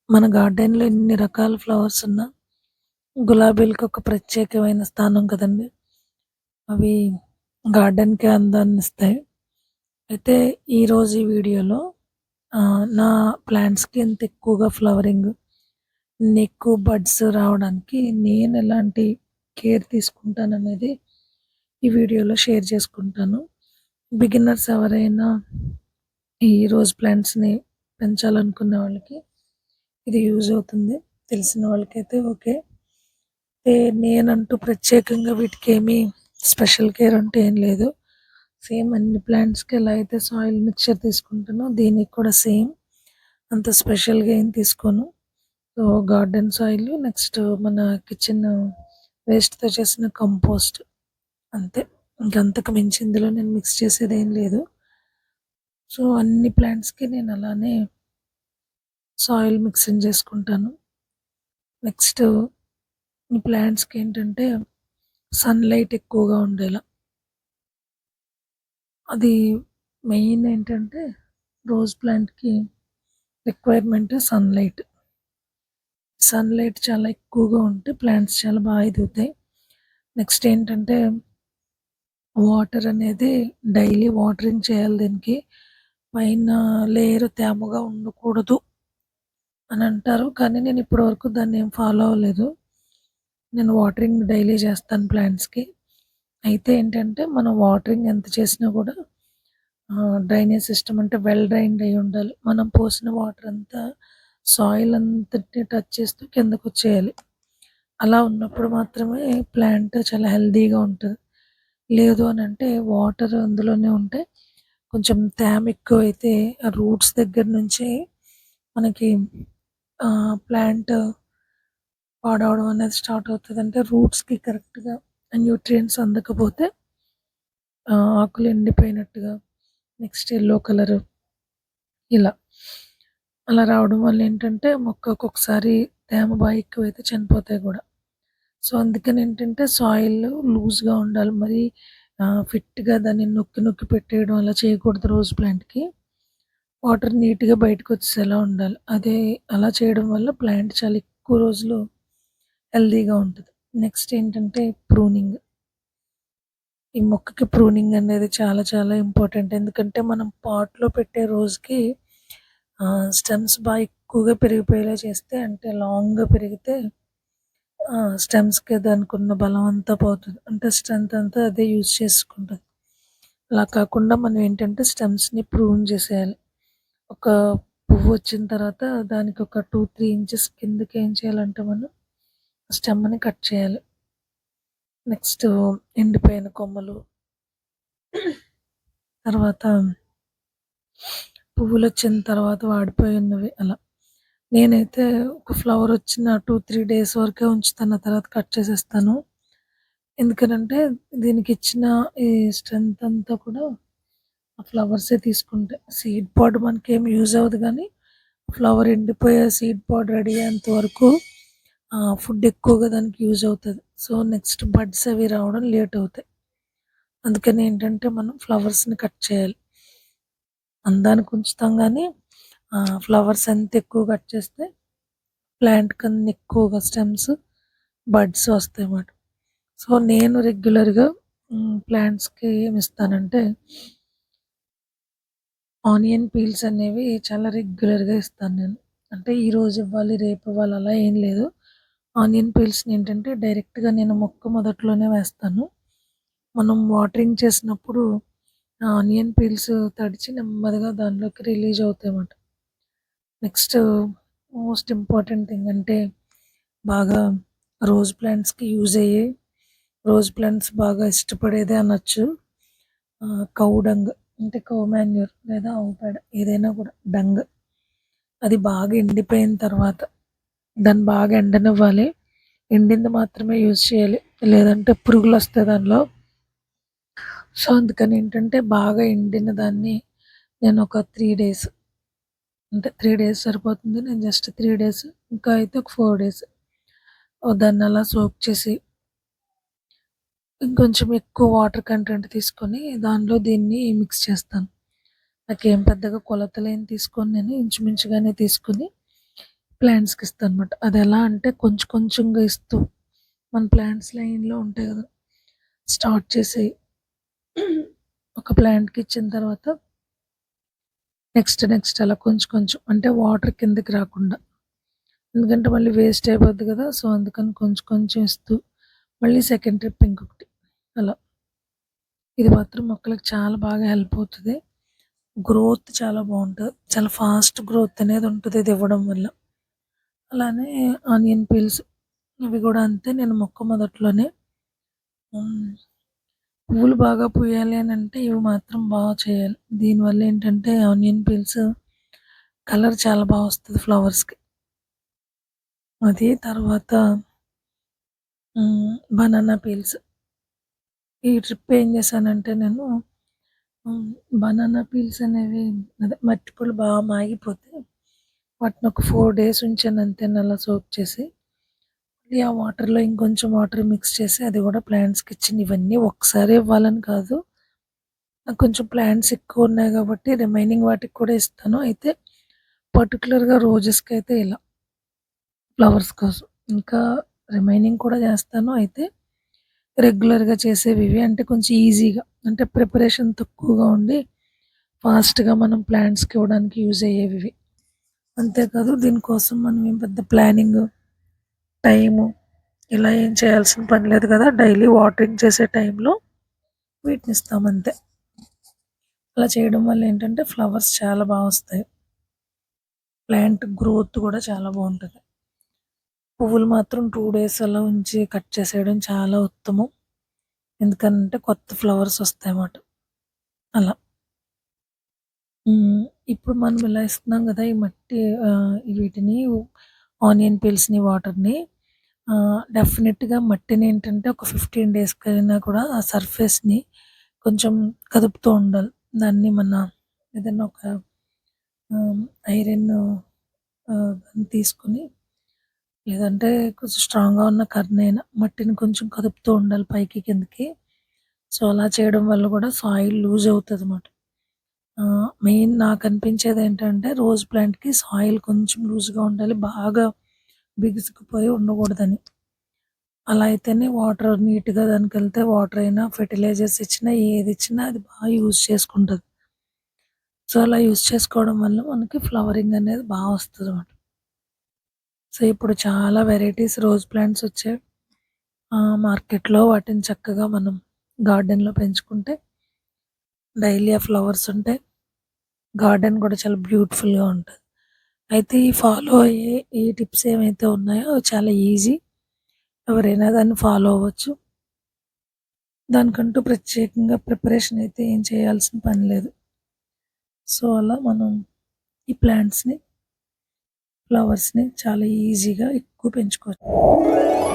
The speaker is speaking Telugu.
మన గార్డెన్‌లో ఎన్ని రకాల ఫ్లవర్స్ ఉన్నా, గులాబీలకి ఒక ప్రత్యేకమైన స్థానం కదండీ! అవి గార్డెన్‌కే అందాన్నిస్తాయి. అయితే ఈరోజు ఈ వీడియోలో నా ప్లాంట్స్‌కి ఎంత ఎక్కువగా ఫ్లవరింగ్, ఎన్ని ఎక్కువ బడ్స్ రావడానికి నేను ఎలాంటి కేర్ తీసుకుంటాననేది ఈ వీడియోలో షేర్ చేసుకుంటాను. బిగినర్స్ ఎవరైనా ఈ రోజ్ ప్లాంట్స్‌ని పెంచాలనుకునే వాళ్ళకి ఇది యూజ్ అవుతుంది. తెలిసిన వాళ్ళకైతే ఓకే. నేనంటూ ప్రత్యేకంగా వీటికేమీ స్పెషల్ కేర్ అంటూ ఏం లేదు. సేమ్ అన్ని ప్లాంట్స్‌కి ఎలా అయితే సాయిల్ మిక్చర్ తీసుకుంటానో దీనికి కూడా సేమ్. అంత స్పెషల్‌గా ఏం తీసుకోను. సో, గార్డెన్ సాయిల్ నెక్స్ట్ మన కిచెన్ వేస్ట్‌తో చేసిన కంపోస్ట్ అంతే. ఇంకంతకు మించి ఇందులో నేను మిక్స్ చేసేదేం లేదు. సో, అన్ని ప్లాంట్స్‌కి నేను అలానే సాయిల్ మిక్సింగ్ చేసుకుంటాను. నెక్స్ట్ ఈ ప్లాంట్స్‌కి ఏంటంటే సన్‌లైట్ ఎక్కువగా ఉండేలా. అది మెయిన్ ఏంటంటే రోజ్ ప్లాంట్‌కి రిక్వైర్మెంట్ సన్‌లైట్. సన్‌లైట్ చాలా ఎక్కువగా ఉంటే ప్లాంట్స్ చాలా బాగా ఎదుగుతాయి. నెక్స్ట్ ఏంటంటే వాటర్ అనేది డైలీ వాటరింగ్ చేయాలి దీనికి. పైన లేయర్ తేమగా ఉండకూడదు అని అంటారు. కానీ నేను ఇప్పటివరకు దాన్ని ఏం ఫాలో అవ్వలేదు. నేను వాటరింగ్ డైలీ చేస్తాను ప్లాంట్స్‌కి. అయితే ఏంటంటే మనం వాటరింగ్ ఎంత చేసినా కూడా డ్రైనేజ్ సిస్టమ్ అంటే వెల్ డ్రైన్డ్ అయ్యి ఉండాలి. మనం పోసిన వాటర్ అంతా సాయిల్ అంతటిని టచ్ చేస్తూ కిందకొచ్చేయాలి. అలా ఉన్నప్పుడు మాత్రమే ప్లాంట్ చాలా హెల్తీగా ఉంటది. లేదు అనంటే వాటర్ అందులోనే ఉంటే కొంచెం తేమ ఎక్కువైతే ఆ రూట్స్ దగ్గర నుంచి మనకి ప్లాంట్ పాడవడం అనేది స్టార్ట్ అవుతది. అంటే రూట్స్‌కి కరెక్ట్‌గా న్యూట్రియంట్స్ అందకపోతే ఆకులు ఎండిపోయినట్టుగా, నెక్స్ట్ యెల్లో కలరు ఇలా. అలా రావడం వల్ల ఏంటంటే మొక్క ఒక్కొక్కసారి తేమ బాగా ఎక్కువైతే చనిపోతాయి గూడా. సో, అందుకని ఏంటంటే సాయిల్ లూజ్‌గా ఉండాలి. మరి ఫిట్‌గా దాన్ని నొక్కి నొక్కి పెట్టేయడం అలా చేయకూడదు రోజ్ ప్లాంట్‌కి. వాటర్ నీట్‌గా బయటకొచ్చేసేలా ఉండాలి. అలా చేయడం వల్ల ప్లాంట్ చాలా ఎక్కువ రోజులు హెల్తీగా ఉంటది. నెక్స్ట్ ఏంటంటే ప్రూనింగ్. ఈ మొక్కకి ప్రూనింగ్ అనేది చాలా చాలా ఇంపార్టెంట్. ఎందుకంటే మనం పాట్‌లో పెట్టే రోజ్‌కి స్టెమ్స్ బాగా ఎక్కువగా పెరిగిపోయేలా చేస్తే అంటే లాంగ్‌గా పెరిగితే స్టెమ్స్‌కి దానికున్న బలం అంతా పోతది. అంటే స్ట్రెంత్ అంతా అదే యూజ్ చేసుకుంటది. అలా కాకుండా మనం ఏంటంటే స్టెమ్స్‌ని ప్రూన్ చేసేయాలి. ఒక పువ్వు వచ్చిన తర్వాత దానికి ఒక 2, 3 ఇంచెస్ కిందకి ఏం చేయాలంటే మనం స్టెమ్‌ని కట్ చేయాలి. నెక్స్ట్ ఎండిపోయిన కొమ్మలు, తర్వాత పువ్వులొచ్చిన తర్వాత వాడిపోయినవి అలా. నేనైతే ఒక ఫ్లవర్ వచ్చిన 2, 3 డేస్ వరకే ఉంచుతాను. ఆ తర్వాత కట్ చేసేస్తాను. ఎందుకనంటే దీనికిచ్చిన ఈ స్ట్రెంత్ అంతా కూడా ఆ ఫ్లవర్సే తీసుకుంటాయి. సీడ్ పాడ్ మనకేమి యూజ్ అవ్వదు గానీ, ఫ్లవర్ ఎండిపోయే సీడ్ పాడ్ రెడీ అయ్యేంత వరకు ఫుడ్ ఎక్కువగా దానికి యూజ్ అవుతది. సో, నెక్స్ట్ బడ్స్ అవి రావడం లేట్ అవుతాయి. అందుకని ఏంటంటే మనం ఫ్లవర్స్‌ని కట్ చేయాలి. అందానికి ఉంచుతాం గానీ, ఫ్లవర్స్ ఎంత ఎక్కువ కట్ చేస్తే ప్లాంట్ కన్నా ఎక్కువగా స్టెమ్స్, బడ్స్ వస్తాయన్నమాట. సో, నేను రెగ్యులర్‌గా ప్లాంట్స్‌కి ఏమిస్తానంటే ఆనియన్ పీల్స్ అనేవి చాలా రెగ్యులర్‌గా ఇస్తాను నేను. అంటే ఈరోజు ఇవ్వాలి, రేపు ఇవ్వాలి అలా ఏం లేదు. ఆనియన్ పీల్స్‌ని ఏంటంటే డైరెక్ట్‌గా నేను మొక్క మొదట్లోనే వేస్తాను. మనం వాటరింగ్ చేసినప్పుడు ఆనియన్ పీల్స్ తడిచి నెమ్మదిగా దానిలోకి రిలీజ్ అవుతాయన్నమాట. నెక్స్ట్ మోస్ట్ ఇంపార్టెంట్ థింగ్ అంటే బాగా రోజ్ ప్లాంట్స్‌కి యూజ్ అయ్యే, రోజ్ ప్లాంట్స్ బాగా ఇష్టపడేదే అనొచ్చు. కౌ డంగ్ అంటే కౌ మాన్యూర్ లేదా ఆవు పేడ ఏదైనా కూడా డంగ్. అది బాగా ఎండిపోయిన తర్వాత దాన్ని బాగా ఎండనివ్వాలి. ఎండింది మాత్రమే యూజ్ చేయాలి. లేదంటే పురుగులొస్తాయి దానిలో. సో, అందుకని ఏంటంటే బాగా ఎండిన దాన్ని నేను ఒక 3 డేస్ అంటే 3 డేస్ సరిపోతుంది. నేను జస్ట్ 3 డేస్ ఇంకా అయితే ఒక 4 డేస్ దాన్ని అలా సోక్ చేసి ఇంకొంచెం ఎక్కువ వాటర్ కంటెంట్ తీసుకొని దానిలో దీన్ని మిక్స్ చేస్తాను. నాకేం పెద్దగా కొలతలేం తీసుకోను నేను. ఇంచుమించుగానే తీసుకొని ప్లాంట్స్‌కి ఇస్తానన్నమాట. అదెలా అంటే కొంచెం కొంచెంగా ఇస్తూ మన ప్లాంట్స్ లైన్‌లో ఉంటాయి గదా! స్టార్ట్ చేసి ఒక ప్లాంట్‌కి ఇచ్చిన తర్వాత నెక్స్ట్ అలా కొంచెం కొంచెం అంటే వాటర్ కిందకి రాకుండా. ఎందుకంటే మళ్ళీ వేస్ట్ అయిపోద్ది గదా! సో, అందుకని కొంచెం కొంచెం ఇస్తూ మళ్ళీ సెకండ్ ట్రిప్ ఇంకొకటి అలా. ఇది మాత్రం మొక్కలకి చాలా బాగా హెల్ప్ అవుతది. గ్రోత్ చాలా బావుంటది. చాలా ఫాస్ట్ గ్రోత్ అనేది ఉంటది ఇది ఇవ్వడం వల్ల. అలానే ఆనియన్ పీల్స్ ఇవి గూడా అంతే. నేను మొక్క మొదట్లోనే హ్మ్. పువ్వులు బాగా పూయాలి అనంటే ఇవి మాత్రం బాగా చేయాలి. దీనివల్ల ఏంటంటే ఆనియన్ పీల్స్ కలర్ చాలా బా వస్తది ఫ్లవర్స్‌కి. అది తర్వాత బనానా పీల్స్. ఈ ట్రిప్ ఏం చేశానంటే నేను హ్మ్. బనానా పీల్స్ అనేవి అదే మట్టిపూలు బాగా మాగిపోతే వాటిని ఒక 4 డేస్ ఉంచాను అంతే అలా సోక్ చేసి. మళ్ళీ ఆ వాటర్‌లో ఇంకొంచెం వాటర్ మిక్స్ చేసి అది కూడా ప్లాంట్స్‌కి ఇచ్చింది. ఇవన్నీ ఒక్కసారే ఇవ్వాలని కాదు. నాకు కొంచెం ప్లాంట్స్ ఎక్కువున్నాయి కాబట్టి రిమైనింగ్ వాటికి కూడా ఇస్తాను. అయితే పర్టిక్యులర్‌గా రోజెస్‌కైతే ఇలా ఫ్లవర్స్ కోసం. ఇంకా రిమైనింగ్ కూడా చేస్తాను. అయితే రెగ్యులర్‌గా చేసేవి ఇవి. అంటే కొంచెం ఈజీగా అంటే ప్రిపరేషన్ తక్కువగా ఉండి ఫాస్ట్‌గా మనం ప్లాంట్స్‌కి ఇవ్వడానికి యూజ్ అయ్యేవి ఇవి. అంతేకాదు దీనికోసం మనం ఏం పెద్ద ప్లానింగు, టైము ఇలా ఏం చేయాల్సిన పని లేదు కదా! డైలీ వాటరింగ్ చేసే టైంలో వీటినిస్తాం అంతే. అలా చేయడం వల్ల ఏంటంటే ఫ్లవర్స్ చాలా బా వస్తాయి. ప్లాంట్ గ్రోత్ కూడా చాలా బావుంటది. పువ్వులు మాత్రం 2 డేస్ అలా ఉంచి కట్ చేసేయడం చాలా ఉత్తమం. ఎందుకనంటే కొత్త ఫ్లవర్స్ వస్తాయన్నమాట. అలా. హ్మ్. ఇప్పుడు మనం ఇలా ఇస్తున్నాం గదా! ఈ మట్టి వీటిని ఆనియన్ పీల్స్‌ని, వాటర్‌ని డెఫినిట్‌గా మట్టినేంటంటే ఒక 15 డేస్‌కైనా కూడా ఆ సర్ఫేస్‌ని కొంచెం కదుపుతూ ఉండాలి. దాన్ని మన ఏదైనా ఒక ఆహ్, ఐరన్ తీసుకొని లేదంటే కొంచెం స్ట్రాంగ్‌గా ఉన్న కర్రనైనా మట్టిని కొంచెం కదుపుతూ ఉండాలి పైకి, కిందకి. సో, అలా చేయడం వల్ల కూడా సాయిల్ లూజ్ అవుతదన్నమాట. మెయిన్ నాకనిపించేదేంటంటే రోజ్ ప్లాంట్‌కి సాయిల్ కొంచెం లూజ్‌గా ఉండాలి. బాగా బిగుసుకుపోయి ఉండకూడదని. అలా అయితేనే వాటర్ నీట్‌గా దానికెళ్తే వాటర్ అయినా, ఫెర్టిలైజర్స్ ఇచ్చినా, ఏదిచ్చినా అది బాగా యూజ్ చేసుకుంటది. సో, అలా యూజ్ చేసుకోవడం వల్ల మనకి ఫ్లవరింగ్ అనేది బా వస్తదన్నమాట. సో, ఇప్పుడు చాలా వెరైటీస్ రోజ్ ప్లాంట్స్ వచ్చాయి. మార్కెట్‌లో వాటిని చక్కగా మనం గార్డెన్‌లో పెంచుకుంటే డైలీ ఆ ఫ్లవర్స్ ఉంటాయి. గార్డెన్ కూడా చాలా బ్యూటిఫుల్‌గా ఉంటది. అయితే ఈ ఫాలో అయ్యే ఈ టిప్స్ ఏవైతే ఉన్నాయో అవి చాలా ఈజీ. ఎవరైనా దాన్ని ఫాలో అవ్వచ్చు. దానికంటూ ప్రత్యేకంగా ప్రిపరేషన్ అయితే ఏం చేయాల్సిన పని లేదు. సో, అలా మనం ఈ ప్లాంట్స్‌ని, ఫ్లవర్స్‌ని చాలా ఈజీగా ఎక్కువ పెంచుకోవచ్చు.